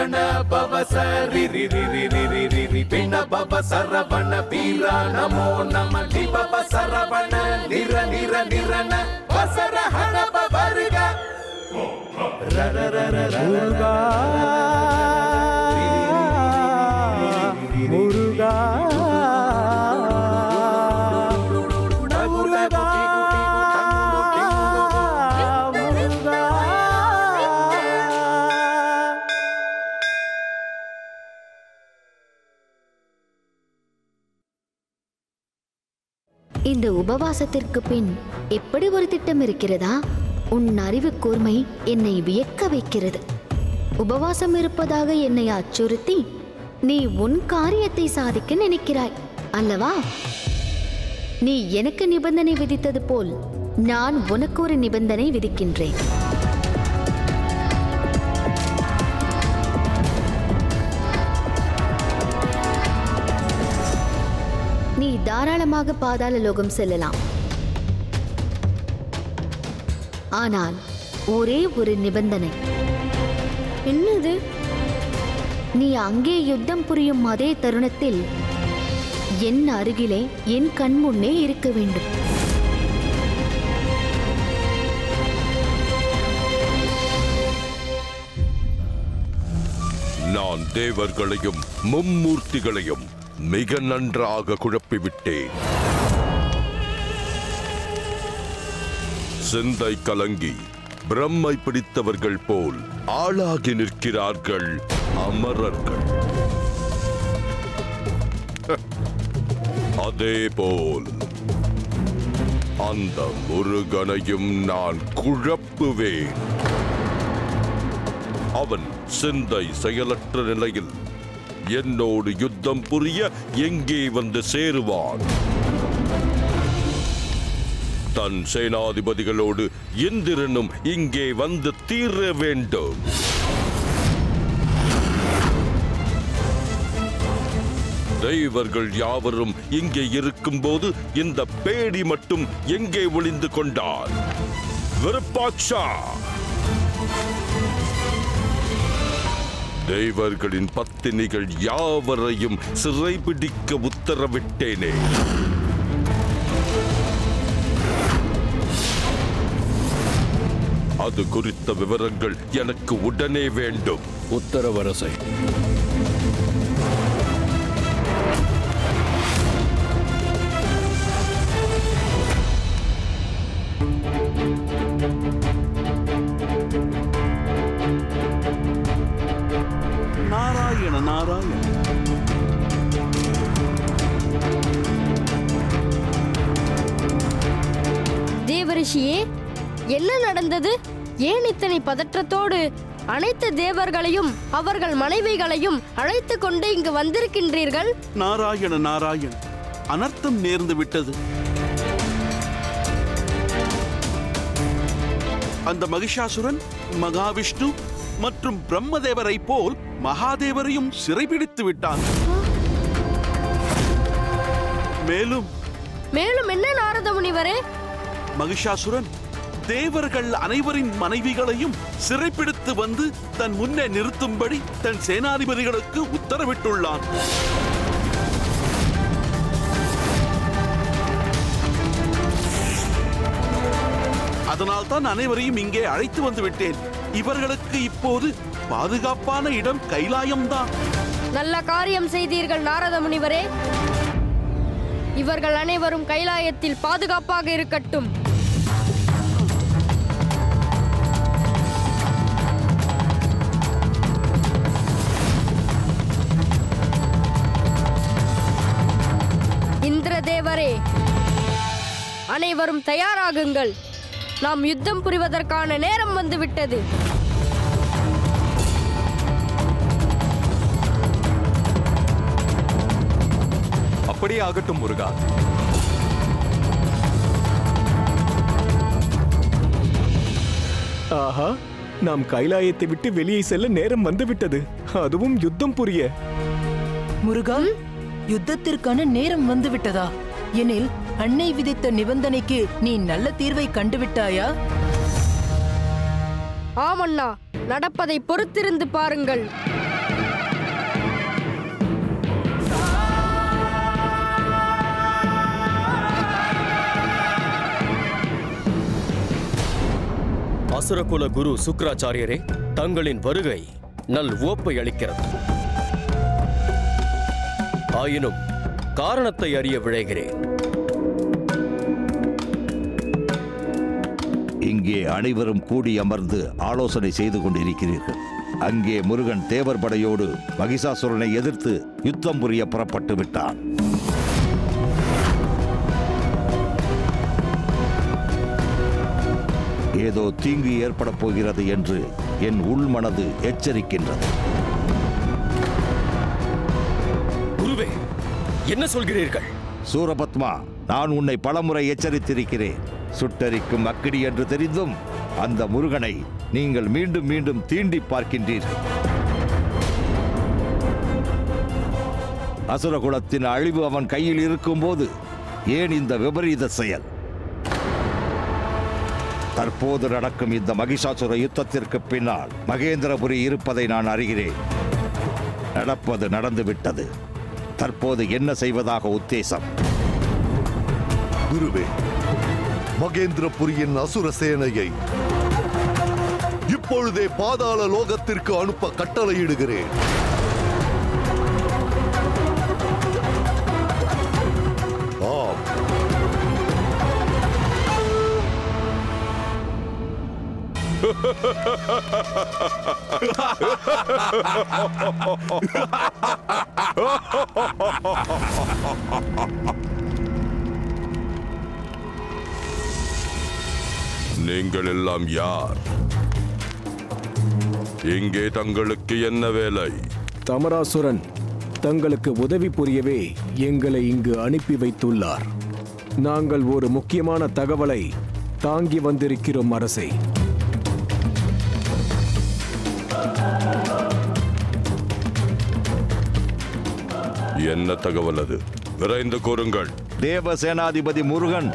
ಗಣ ಭವ ಸರಿ ರಿ ರಿ ರಿ ರಿ ರಿ ರಿ ರಿ ಪಿಣ ಭವ ಸರವಣ ವೀರ ನಮೋ ನಮ ಲಿ ಭವ ಸರವಣ ನಿರ ನಿರ ನಿರನ ವಸರ ಹಣ ಭವರ್ಗ ರ ರ ರ ರ ಮುರುಗಾ ಮುರುಗಾ இந்த உபவாசத்திற்கு பின் எப்படி ஒரு திட்டம் இருக்கிறதா? உன் அறிவு கூர்மை என்னை வியக்க வைக்கிறது. உபவாசம் இருப்பதாக என்னை அச்சுறுத்தி நீ உன் காரியத்தை சாதிக்க நினைக்கிறாய் அல்லவா? நீ எனக்கு நிபந்தனை விதித்தது போல் நான் உனக்கு ஒரு நிபந்தனை விதிக்கின்றேன். நீ தாராளமாக பாதாள லோகம் செல்லலாம். ஆனால் ஒரே ஒரு நிபந்தனை. என்னது? நீ அங்கே யுத்தம் புரியும் அதே தருணத்தில் என் அருகிலே என் கண் முன்னே இருக்க வேண்டும். நான் தேவர்களையும் மும்மூர்த்திகளையும் மிக நன்றாக குழப்பிவிட்டேன். சிந்தை கலங்கி பிரம்மை பிடித்தவர்கள் போல் ஆளாகி நிற்கிறார்கள் அமரர்கள். அதேபோல் அந்த முருகனையும் நான் குழப்புவேன். அவன் சிந்தை செயலற்ற நிலையில் என்னோடு யுத்தம் புரிய எங்கே வந்து சேருவான்? தன் சேனாதிபதிகளோடு இந்திரனும் இங்கே வந்து தீர வேண்டும். தெய்வர்கள் யாவரும் இங்கே இருக்கும்போது இந்த பேடி மட்டும் எங்கே ஒளிந்து கொண்டார்? விருப்பாட்சா! தேவர்களின் பத்தினிகள் யாவரையும் சிறைபிடிக்க உத்தரவிட்டேனே. அது குறித்த விவரங்கள் எனக்கு உடனே வேண்டும். உத்தரவரசை. நாராயண நாராயண. தேவரிஷியே, என்ன நடந்தது? ஏன் இத்தனை பதற்றத்தோடு அனைத்து தேவர்களையும் அவர்கள் மனைவிகளையும் அழைத்து கொண்டு இங்கு வந்திருக்கின்றீர்கள்? நாராயண நாராயண, அனர்த்தம் நேர்ந்து விட்டது. அந்த மகிஷாசுரன் மகாவிஷ்ணு மற்றும் பிரம்மதேவரை போல் மகாதேவரையும் சிறைபிடித்து விட்டான். மேலும் மேலும் என்ன நாரத முனிவரே? மகிஷாசுரன் தேவர்கள் அனைவரின் மனைவிகளையும் சிறைப்பிடித்து வந்து தன் முன்னே நிறுத்தும்படி தன் சேனாதிபதிகளுக்கு உத்தரவிட்டுள்ளான். அதனால் தான் அனைவரையும் இங்கே அழைத்து வந்து விட்டேன். இவர்களுக்கு இப்போது பாதுகாப்பான இடம் கைலாயம்தான். நல்ல காரியம் செய்தீர்கள் நாரத முனிவரே. இவர்கள் அனைவரும் கைலாயத்தில் பாதுகாப்பாக இருக்கட்டும். இந்திரதேவரே, அனைவரும் தயாராகுங்கள். நாம் யுத்தம் புரிவதற்கான நேரம் வந்துவிட்டது. அப்படியே ஆகட்டும் முருகா. ஆஹா, நாம் கைலாயத்தை விட்டு வெளியே செல்ல நேரம் வந்துவிட்டது. அதுவும் யுத்தம் புரிய. முருகா, யுத்தத்திற்கான நேரம் வந்து விட்டதா? எனில் அன்னை விதித்த நிபந்தனைக்கு நீ நல்ல தீர்வை கண்டுவிட்டாயா? ஆமண்ணா, நடப்பதை பொறுத்திருந்து பாருங்கள். அசுரகுல குரு சுக்ராச்சாரியரே, தங்களின் வருகை நல் உவப்பை அளிக்கிறது. ஆயினும் காரணத்தை அறிய விழைகிறேன். இங்கே அனைவரும் கூடி அமர்ந்து ஆலோசனை செய்து கொண்டிருக்கிறீர்கள். அங்கே முருகன் தேவர் படையோடு மகிஷாசுரனை எதிர்த்து யுத்தம் புரிய புறப்பட்டு விட்டான். ஏதோ தீங்கு ஏற்பட போகிறது என்று என் உள்மனது எச்சரிக்கின்றது. குருவே, என்ன சொல்கிறீர்கள்? சூரபத்மா, நான் உன்னை பலமுறை எச்சரித்திருக்கிறேன். சுட்டரிக்கும் அக்கினி என்று தெரிந்தும் அந்த முருகனை நீங்கள் மீண்டும் மீண்டும் தீண்டி பார்க்கின்றீர்கள். அசுரகுலத்தின் அழிவு அவன் கையில் இருக்கும்போது ஏன் இந்த விபரீத செயல்? தற்போது நடக்கும் இந்த மகிஷாசுர யுத்தத்திற்கு பின்னால் மகேந்திரபுரி இருப்பதை நான் அறிகிறேன். நடப்பது நடந்துவிட்டது. தற்போது என்ன செய்வதாக உத்தேசம்? குருவே, மகேந்திரபுரியின் அசுர சேனையை இப்பொழுதே பாதாள லோகத்திற்கு அனுப்ப கட்டளையிடுகிறேன். ஆம். நீங்கள் எல்லாம் யார்? இங்கே தங்களுக்கு என்ன வேலை? தமராசுரன் தங்களுக்கு உதவி புரியவே எங்களை இங்கு அனுப்பி வைத்துள்ளார். நாங்கள் ஒரு முக்கியமான தகவலை தாங்கி வந்திருக்கிறோம் அரசே. என்ன தகவல் அது? விரைந்து கூறுங்கள். தேவசேனாதிபதி முருகன்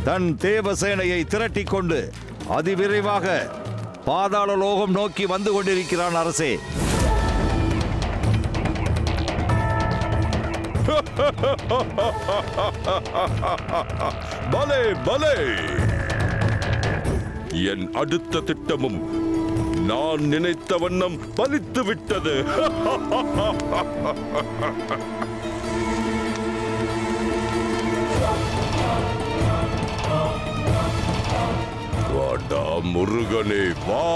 தன் தேவசேனையை திரட்டிக் கொண்டு அதிவிரைவாக பாதாள லோகம் நோக்கி வந்து கொண்டிருக்கிறான் அரசே. பலே பலே! என் அடுத்த திட்டமும் நான் நினைத்த வண்ணம் பலித்து விட்டது. வாடா முருகனே வா!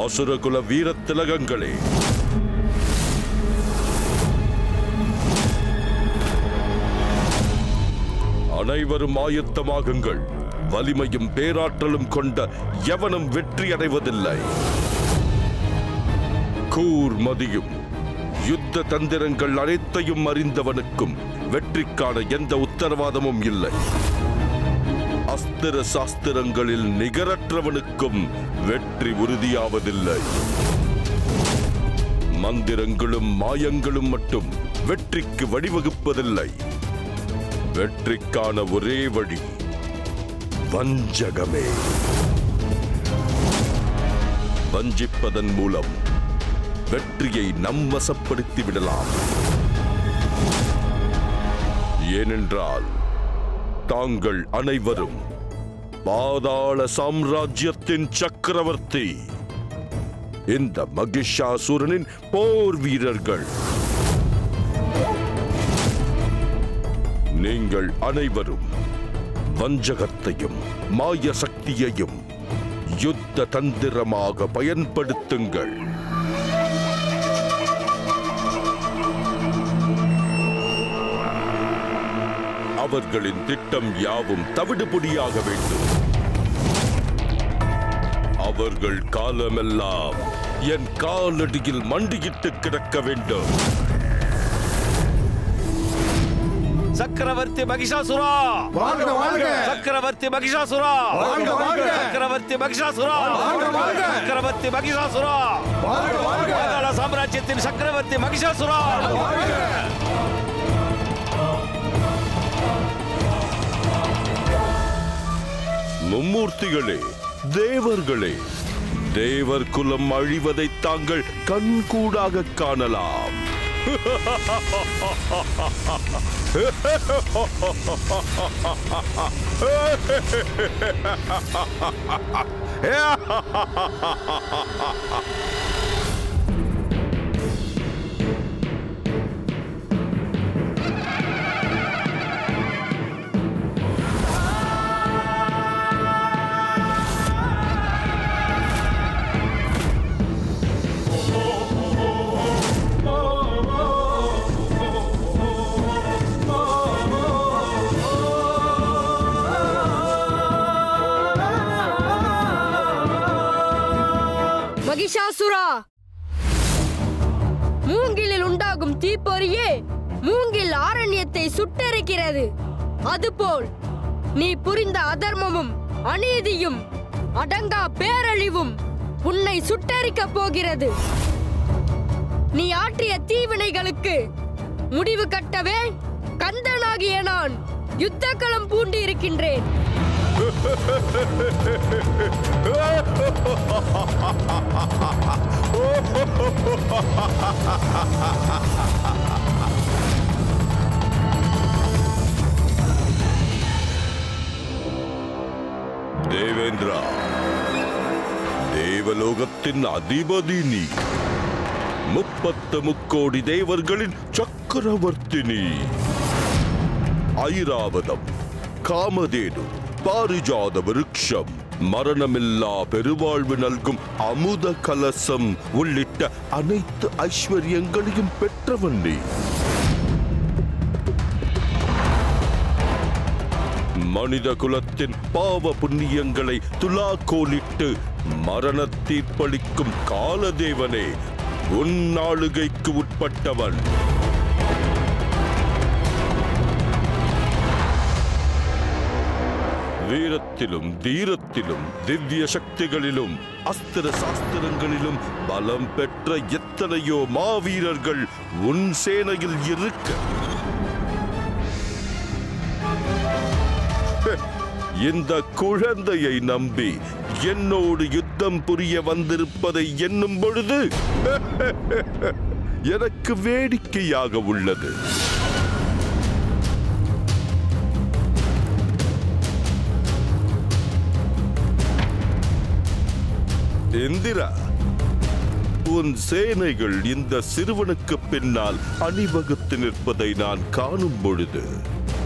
அசுரகுல வீர திலகங்களே, அனைவரும் ஆயத்தமாகுங்கள். வலிமையும் பேராற்றலும் கொண்ட எவனும் வெற்றி அடைவதில்லை. கூர்மதியும் யுத்த தந்திரங்கள் அனைத்தையும் அறிந்தவனுக்கும் வெற்றிக்கான எந்த உத்தரவாதமும் இல்லை. அஸ்திர சாஸ்திரங்களில் நிகரற்றவனுக்கும் வெற்றி உறுதியாவதில்லை. மந்திரங்களும் மாயங்களும் மட்டும் வெற்றிக்கு வழிவகுப்பதில்லை. வெற்றிக்கான ஒரே வழி வஞ்சகமே. வஞ்சிப்பதன் மூலம் வெற்றியை நம் வசப்படுத்தி விடலாம். ஏனென்றால் தாங்கள் அனைவரும் பாதாள சாம்ராஜ்யத்தின் சக்கரவர்த்தி, இந்த மகிஷாசுரனின் போர் வீரர்கள். நீங்கள் அனைவரும் வஞ்சகத்தையும் மாய சக்தியையும் யுத்த தந்திரமாக பயன்படுத்துங்கள். அவர்களின் திட்டம் யாவும் தவிடுபொடியாக வேண்டும். அவர்கள் காலமெல்லாம் என் காலடியில் மண்டியிட்டு கிடக்க வேண்டும். சக்கரவர்த்தி மகிஷாசுரா, வாங்க வாங்க. சக்கரவர்த்தி மகிஷாசுரா, வாங்க வாங்க. சக்கரவர்த்தி மகிஷாசுரா, வாங்க வாங்க. சக்கரவர்த்தி மகிஷாசுரா, வாங்க வாங்க. பாதாள சாம்ராஜ்யத்தின் சக்கரவர்த்தி மகிஷாசுரா. மும்மூர்த்திகளே, தேவர்களே, தேவர் குலம் அழிவதை தாங்கள் கண்கூடாக காணலாம். மகிஷாசுரா, மூங்கிலில் உண்டாகும் தீப்பொறியே மூங்கில் ஆரண்யத்தை சுட்டெரிக்கிறது. அதுபோல் நீ புரிந்த அதர்மமும் அநீதியும் அடங்கா பேரழிவும் உன்னை சுட்டெரிக்கப் போகிறது. நீ ஆற்றிய தீவினைகளுக்கு முடிவு கட்டவே கந்தனாகிய நான் யுத்தக்களம் பூண்டு இருக்கின்றேன். தேவேந்திரா, தேவலோகத்தின் அதிபதி நீ. 33 தேவர்களின் சக்கரவர்த்தினி. ஐராவதம், காமதேனு, பாரிஜாத விருட்சம், மரணமில்லா பெருவாழ்வு நல்கும் அமுத கலசம் உள்ளிட்ட அனைத்து ஐஸ்வர்யங்களையும் பெற்றவன் நீ. மனித குலத்தின் பாவ புண்ணியங்களை துலாக்கோலிட்டு மரண தீர்ப்பளிக்கும் காலதேவனே உன் ஆளுகைக்கு உட்பட்டவன். வீரத்திலும் தீரத்திலும் திவ்ய சக்திகளிலும் அஸ்திர சாஸ்திரங்களிலும் பலம் பெற்ற எத்தனையோ மாவீரர்கள் உன் சேனையில் இருக்க இந்த குழந்தையை நம்பி என்னோடு யுத்தம் புரிய வந்திருப்பதை எண்ணும் பொழுது எனக்கு வேடிக்கையாக உள்ளது. இந்திரா, உன் சேனைகள் இந்த சிறுவனுக்கு பின்னால் அணிவகுத்து நிற்பதை நான் காணும் பொழுது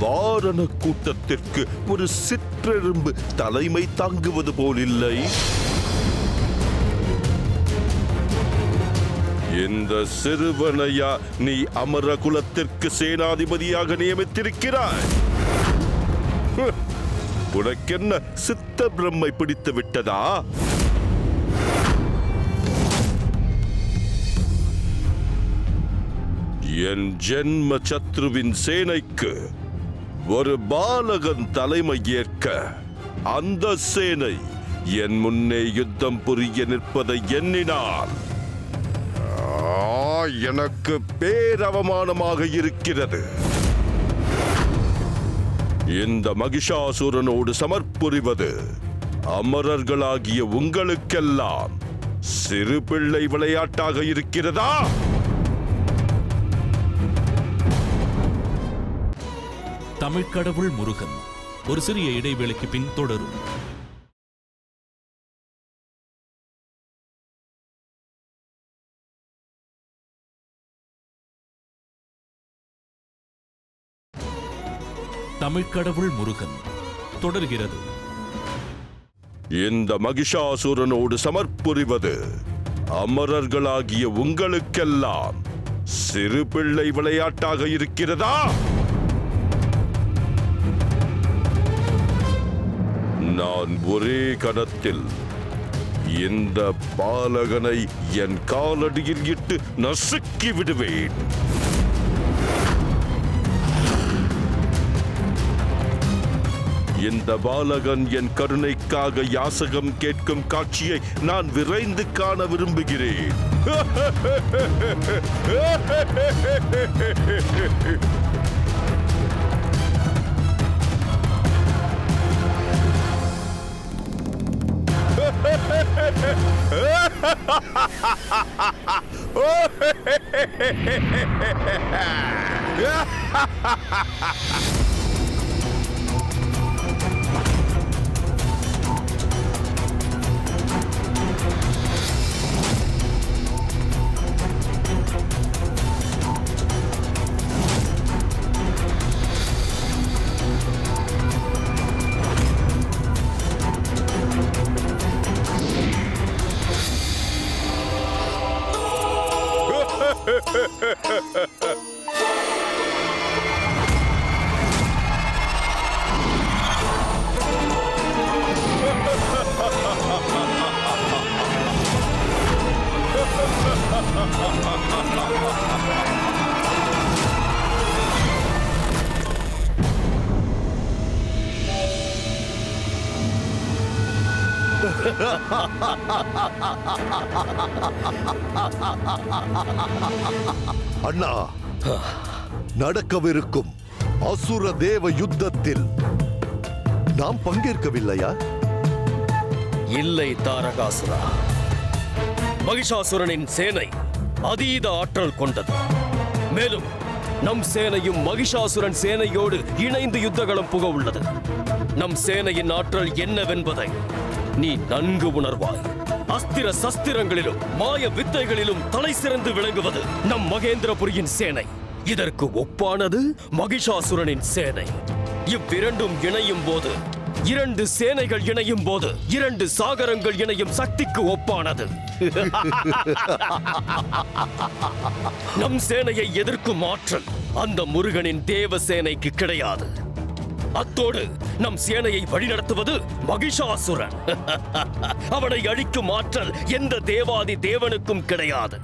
வாரண கூட்டத்திற்கு ஒரு சிற்றெரும்பு தலைமை தாங்குவது போலில்லை. இந்த சிறுவனையா நீ அமர குலத்திற்கு சேனாதிபதியாக நியமித்திருக்கிறாய்? உனக்கென்ன சித்த பிரம்மை பிடித்து விட்டதா? என் ஜென்ம சத்ருவின் சேனைக்கு ஒரு பாலகன் தலைமை ஏற்க அந்த சேனை என் முன்னே யுத்தம் புரிய நிற்பதை எண்ணினால் எனக்கு பேரவமானமாக இருக்கிறது. இந்த மகிஷாசுரனோடு சமர்ப்புரிவது அமரர்களாகிய உங்களுக்கெல்லாம் சிறு பிள்ளை விளையாட்டாக இருக்கிறதா? தமிழ்க்கடவுள் முருகன் ஒரு சிறிய இடைவேளைக்கு பின் தொடரும். தமிழ்க்கடவுள் முருகன் தொடர்கிறது. இந்த மகிஷாசுரனோடு சமர்ப்புரிவது அமரர்களாகிய உங்களுக்கெல்லாம் சிறு பிள்ளை விளையாட்டாக இருக்கிறதா? நான் ஒரே கணத்தில் இந்த பாலகனை என் காலடியில் இட்டு நசுக்கி விடுவேன். இந்த பாலகன் என் கருணைக்காக யாசகம் கேட்கும் காட்சியை நான் விரைந்து காண விரும்புகிறேன். அண்ணா, நடக்கவிருக்கும் அசுர தேவ யுத்தத்தில் நாம் பங்கேற்கவில்லையா? இல்லை தாரகாசுரா. மகிஷாசுரனின் சேனை அதீத ஆற்றல் கொண்டது. மேலும் நம் சேனையும் மகிஷாசுரன் சேனையோடு இணைந்து யுத்தகளம் புக உள்ளது. நம் சேனையின் ஆற்றல் என்னவென்பதை நீ நன்கு உணர்வாய். அஸ்திர சஸ்திரங்களிலும் மாய வித்தைகளிலும் தலை சிறந்து விளங்குவது நம் மகேந்திரபுரியின் சேனை. இதற்கு ஒப்பானது மகிஷாசுரனின் சேனை. இவ்விரண்டும் இணையும் போது, இரண்டு சேனைகள் இணையும் போது, இரண்டு சாகரங்கள் இணையும் சக்திக்கு ஒப்பானது. நம் சேனையை எதிர்க்கும் ஆற்றல் அந்த முருகனின் தேவ சேனைக்கு கிடையாது. அத்தோடு நம் சேனையை வழிநடத்துவது மகிஷாசுரன். அவனை அழிக்கும் ஆற்றல் எந்த தேவாதி தேவனுக்கும் கிடையாது.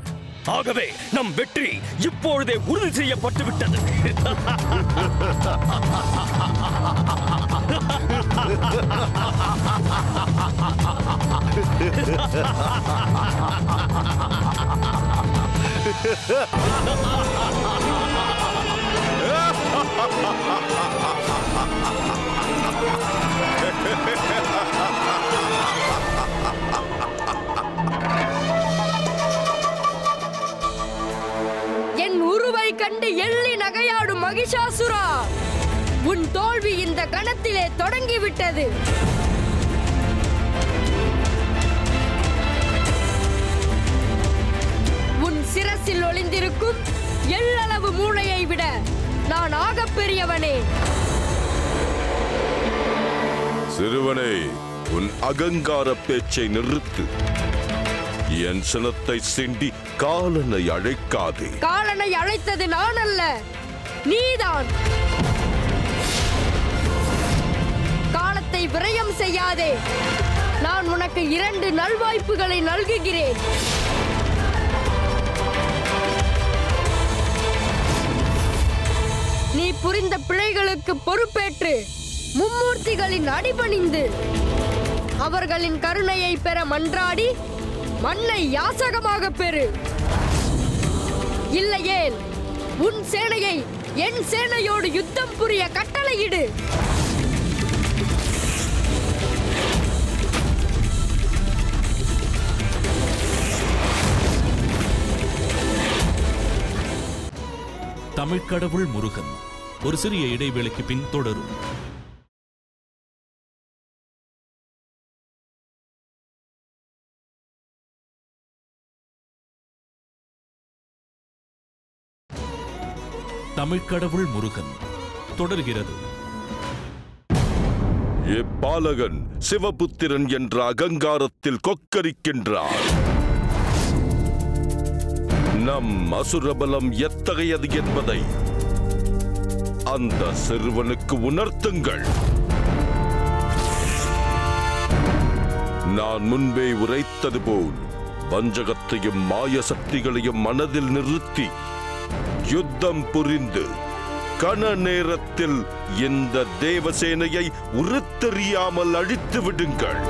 ஆகவே நம் வெற்றி இப்பொழுதே உறுதி செய்யப்பட்டு விட்டது. என் உருவை கண்டு எள்ளி நகையாடும் மகிஷாசுரா, உன் தோல்வி இந்த கணத்திலே தொடங்கிவிட்டது. உன் சிரசில் ஒளிந்திருக்கும் எள்ளளவு மூளையை விட நான் ஆகப் பெரியவனே. சிறுவனே, உன் அகங்கார பேச்சை நிறுத்து. என் சினத்தை சிண்டி காலனை அழைக்காதே. காலனை அழைத்தது நான் அல்ல, நீதான். காலத்தை விரயம் செய்யாதே. நான் உனக்கு 2 நல்வாய்ப்புகளை நல்குகிறேன். நீ புரிந்த பிழைகளுக்கு பொறுப்பேற்று மும்மூர்த்திகளின் அடிபணிந்து அவர்களின் கருணையை பெற மன்றாடி மண்ணை யாசகமாக பெறு. இல்லையேல் உன் சேனையை என் சேனையோடு யுத்தம் புரிய கட்டளையிடு. தமிழ்க்கடவுள் முருகன் ஒரு சிறிய இடைவேளைக்கு பின் தொடரும். தமிழ்க்கடவுள் முருகன் தொடர்கிறது. இப்பாலகன் சிவபுத்திரன் என்ற அகங்காரத்தில் கொக்கரிக்கின்றார். நம் அசுரபலம் எத்தகையது என்பதை அந்த சிறுவனுக்கு உணர்த்துங்கள். நான் முன்பே உரைத்தது போல் வஞ்சகத்தையும் மாய சக்திகளையும் மனதில் நிறுத்தி யுத்தம் புரிந்து கண நேரத்தில் இந்த தேவசேனையை உருத்தெறியாமல் அழித்து விடுங்கள்.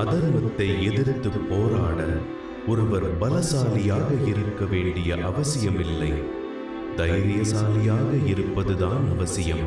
அதர்மத்தை எதிர்த்து போராட ஒருவர் பலசாலியாக இருக்க வேண்டிய அவசியமில்லை, தைரியசாலியாக இருப்பதுதான் அவசியம்.